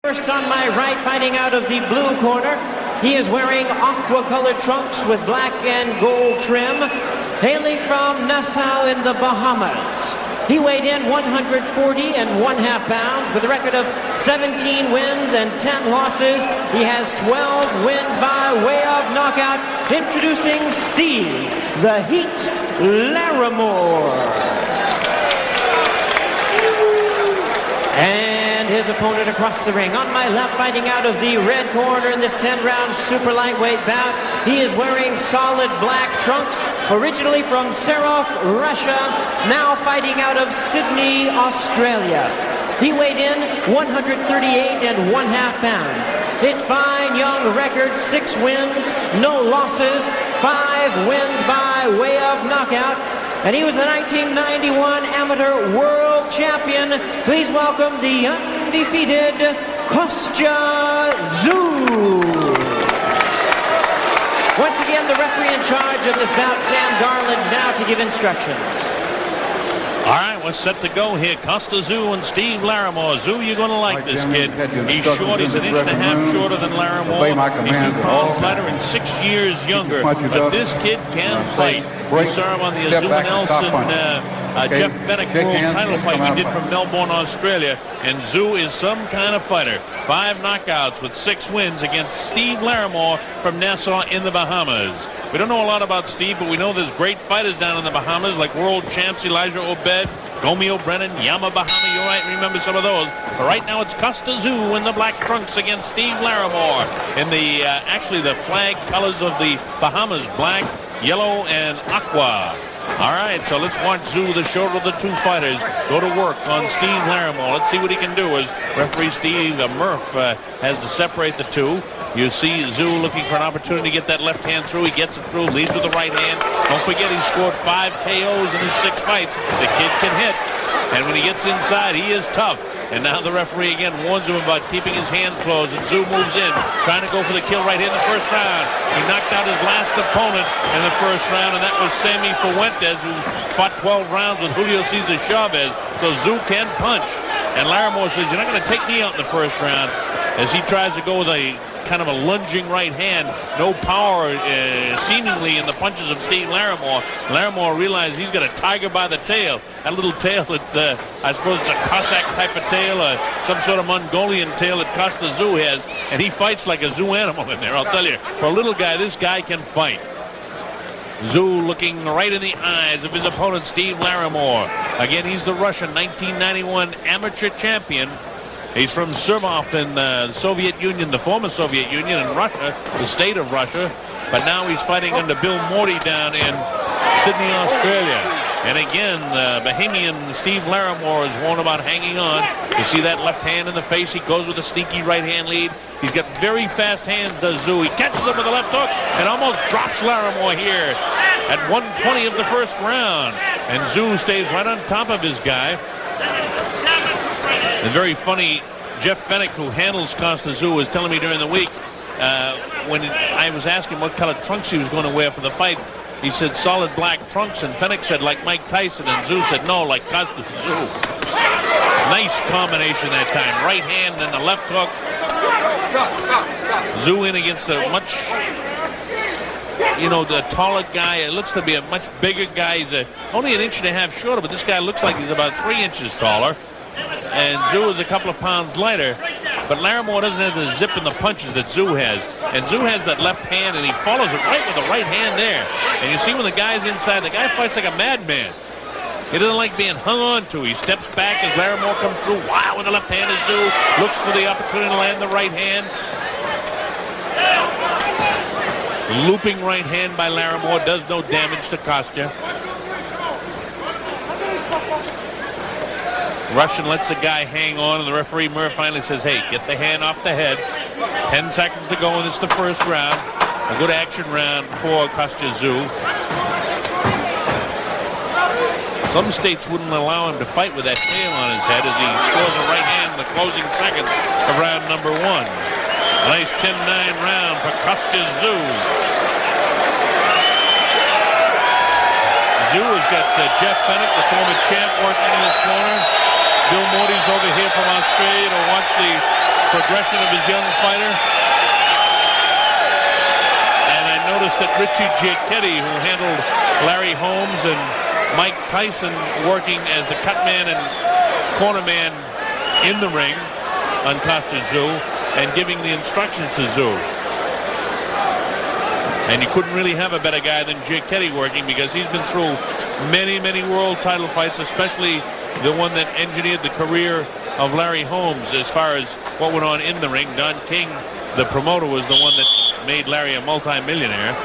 First on my right, fighting out of the blue corner, he is wearing aqua-colored trunks with black and gold trim, hailing from Nassau in the Bahamas. He weighed in 140 1/2 pounds with a record of 17 wins and 10 losses. He has 12 wins by way of knockout. Introducing Steve "The Heat" Larrimore. And his opponent across the ring. On my left, fighting out of the red corner in this 10-round super lightweight bout, he is wearing solid black trunks, originally from Serov, Russia, now fighting out of Sydney, Australia. He weighed in 138 1/2 pounds. His fine young record, 6 wins, no losses, 5 wins by way of knockout. And he was the 1991 amateur world champion. Please welcome the undefeated Kostya Tszyu. Once again, the referee in charge of this bout, Sam Garland, now to give instructions. All right, we're set to go here. Kostya Tszyu and Steve Larrimore. Tszyu, you're going to like this kid. He's short. He's 1.5 inches shorter than Larrimore. He's 2 pounds lighter and 6 years younger. But this kid can fight. We saw him on the Azuma Nelson, Jeff Fennick world title fight we did from Melbourne, Australia. And Tszyu is some kind of fighter. 5 knockouts with 6 wins against Steve Larrimore from Nassau in the Bahamas. We don't know a lot about Steve, but we know there's great fighters down in the Bahamas, like world champs Elijah Obed, Gomi O'Brennan, Yama Bahama. You might remember some of those. But right now it's Kostya Tszyu in the black trunks against Steve Larrimore in the actually the flag colors of the Bahamas: black, yellow, and aqua. All right, so let's watch Tszyu, the shorter of the 2 fighters, go to work on Steve Larrimore. Let's see what he can do as referee Steve Murph has to separate the 2. You see Tszyu looking for an opportunity to get that left hand through. He gets it through, leads with the right hand. Don't forget, he scored 5 KOs in his 6 fights. The kid can hit, and when he gets inside, he is tough. And now the referee again warns him about keeping his hands closed, and Tszyu moves in, trying to go for the kill right here in the first round. He knocked out his last opponent in the first round, and that was Sammy Fuentes, who fought 12 rounds with Julio Cesar Chavez. So Tszyu can punch. And Larrimore says, "You're not going to take me out in the first round," as he tries to go with a kind of a lunging right hand. No power seemingly in the punches of Steve Larrimore. Larrimore realizes he's got a tiger by the tail. That little tail that I suppose it's a Cossack type of tail, some sort of Mongolian tail that Kostya Tszyu has. And he fights like a zoo animal in there, I'll tell you. For a little guy, this guy can fight. Tszyu looking right in the eyes of his opponent, Steve Larrimore. Again, he's the Russian 1991 amateur champion. He's from Serov in the Soviet Union, the former Soviet Union, in Russia, the state of Russia. But now he's fighting under Bill Morty down in Sydney, Australia. And again, the Bahamian Steve Larrimore is warned about hanging on. You see that left hand in the face. He goes with a sneaky right hand lead. He's got very fast hands, does Tszyu. He catches him with a left hook and almost drops Larrimore here at 1:20 of the first round. And Tszyu stays right on top of his guy. And very funny, Jeff Fennick, who handles Kostya Tszyu, was telling me during the week when I was asking what color trunks he was going to wear for the fight. He said solid black trunks, and Fennick said like Mike Tyson, and Tszyu said no, like Kostya Tszyu. Nice combination that time. Right hand and the left hook. Tszyu in against a much, the taller guy. It looks to be a much bigger guy. He's only 1.5 inches shorter, but this guy looks like he's about 3 inches taller. And Tszyu is a couple of pounds lighter. But Larrimore doesn't have the zip in the punches that Tszyu has. And Tszyu has that left hand, and he follows it right with the right hand there. And you see when the guy's inside, the guy fights like a madman. He doesn't like being hung on to. He steps back as Larrimore comes through. Wow, with the left hand is Tszyu. Looks for the opportunity to land the right hand. Looping right hand by Larrimore does no damage to Kostya. Russian lets the guy hang on, and the referee Murph finally says, "Hey, get the hand off the head." 10 seconds to go, and it's the first round. A good action round for Kostya Tszyu. Some states wouldn't allow him to fight with that tail on his head as he scores a right hand in the closing seconds of round number 1. A nice 10-9 round for Kostya Tszyu. Tszyu has got Jeff Fennick, the former champ, working in his corner. Bill Morty's over here from Australia to watch the progression of his young fighter. And I noticed that Richie Giacchetti, who handled Larry Holmes and Mike Tyson working as the cut man and corner man in the ring on Kostya Tszyu and giving the instructions to Tszyu. And you couldn't really have a better guy than Giacchetti working, because he's been through many, many world title fights, especially the one that engineered the career of Larry Holmes as far as what went on in the ring. Don King, the promoter, was the one that made Larry a multi-millionaire.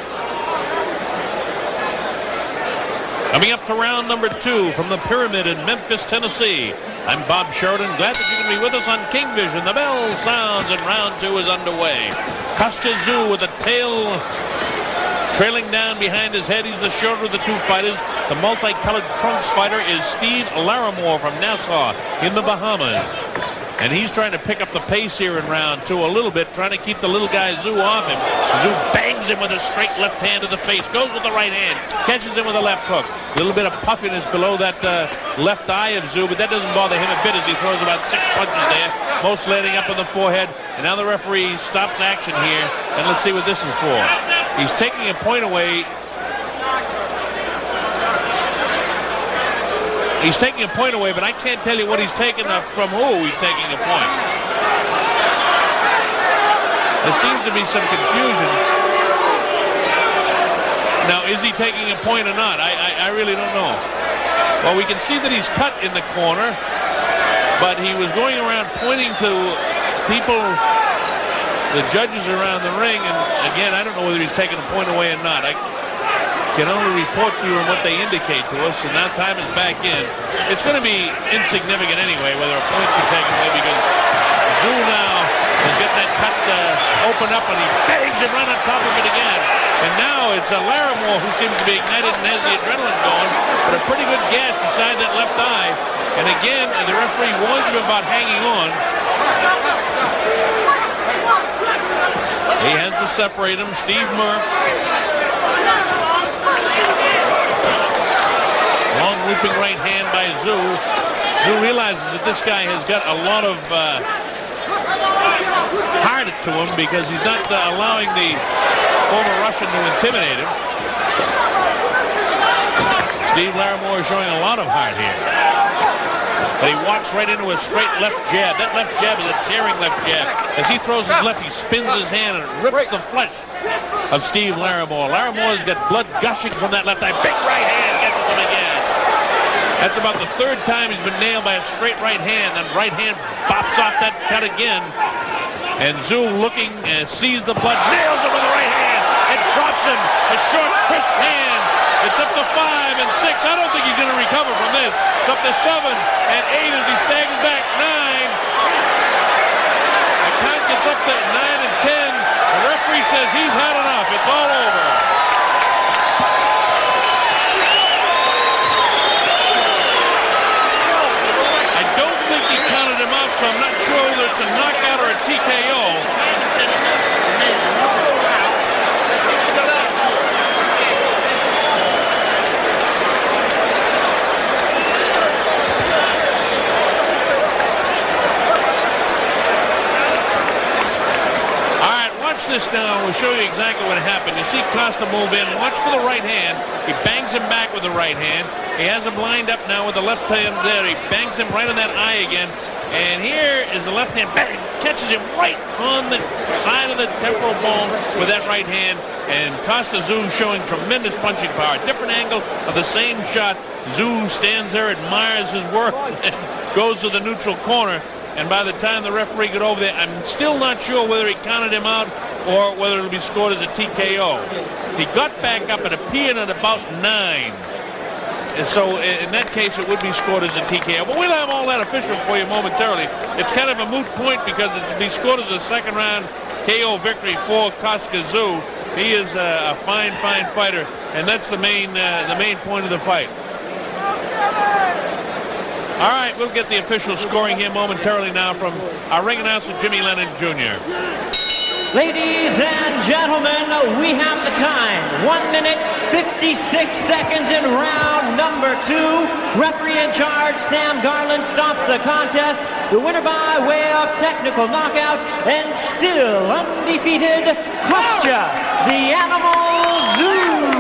Coming up to round number 2 from the Pyramid in Memphis, Tennessee. I'm Bob Sheridan. Glad that you can be with us on King Vision. The bell sounds and round 2 is underway. Kostya Tszyu with a tail trailing down behind his head. He's the shorter of the two fighters. The multicolored trunks fighter is Steve Larrimore from Nassau in the Bahamas. And he's trying to pick up the pace here in round 2 a little bit, trying to keep the little guy Tszyu off him. Tszyu bangs him with a straight left hand to the face, goes with the right hand, catches him with a left hook. A little bit of puffiness below that left eye of Tszyu, but that doesn't bother him a bit as he throws about 6 punches there, most landing up on the forehead. And now the referee stops action here, and let's see what this is for. He's taking a point away. He's taking a point away, but I can't tell you what he's taking from who he's taking a point. There seems to be some confusion. Now, is he taking a point or not? I really don't know. Well, we can see that he's cut in the corner, but he was going around pointing to people, the judges around the ring, and again, I don't know whether he's taking a point away or not. I can only report for you on what they indicate to us, and now time is back in. It's going to be insignificant anyway whether a point be taken away, because Tszyu now is getting that cut open up, and he bangs it right on top of it again. And now it's Larrimore who seems to be ignited and has the adrenaline going, but a pretty good gash beside that left eye. And again, the referee warns him about hanging on. He has to separate him. Steve Murph. Long looping right hand by Tszyu. Tszyu realizes that this guy has got a lot of heart to him, because he's not allowing the former Russian to intimidate him. Steve Larrimore is showing a lot of heart here. But he walks right into a straight left jab. That left jab is a tearing left jab. As he throws his left, he spins his hand and rips the flesh of Steve Larrimore. Larrimore's got blood gushing from that left eye. Big right hand catches him again. That's about the 3rd time he's been nailed by a straight right hand. And right hand bops off that cut again. And Tszyu looking, sees the blood, nails him with the right hand, and drops him. A short, crisp hand. It's up to 5 and 6. I don't think he's going to recover from this. It's up to 7 and 8 as he staggers back. 9. The count gets up to 9 and 10. The referee says he's had enough. It's all over. I don't think he counted him out, so I'm not sure whether it's a knockout or a TKO. Watch this now, and we'll show you exactly what happened. You see Costa move in. Watch for the right hand. He bangs him back with the right hand. He has him lined up now with the left hand there. He bangs him right on that eye again. And here is the left hand. Bang! Catches him right on the side of the temporal bone with that right hand. And Kostya Tszyu showing tremendous punching power. Different angle of the same shot. Tszyu stands there, admires his work, and goes to the neutral corner. And by the time the referee got over there, I'm still not sure whether he counted him out or whether it'll be scored as a TKO. He got back up and appeared at about 9. And so in that case, it would be scored as a TKO. But we'll have all that official for you momentarily. It's kind of a moot point because it's be scored as a 2nd round KO victory for Kostya Tszyu. He is a fine, fine fighter, and that's the main point of the fight. All right, we'll get the official scoring here momentarily now from our ring announcer, Jimmy Lennon Jr. Ladies and gentlemen, we have the time. 1 minute, 56 seconds in round number 2. Referee in charge, Sam Garland, stops the contest. The winner by way of technical knockout, and still undefeated, Kostya, the Animal Tszyu.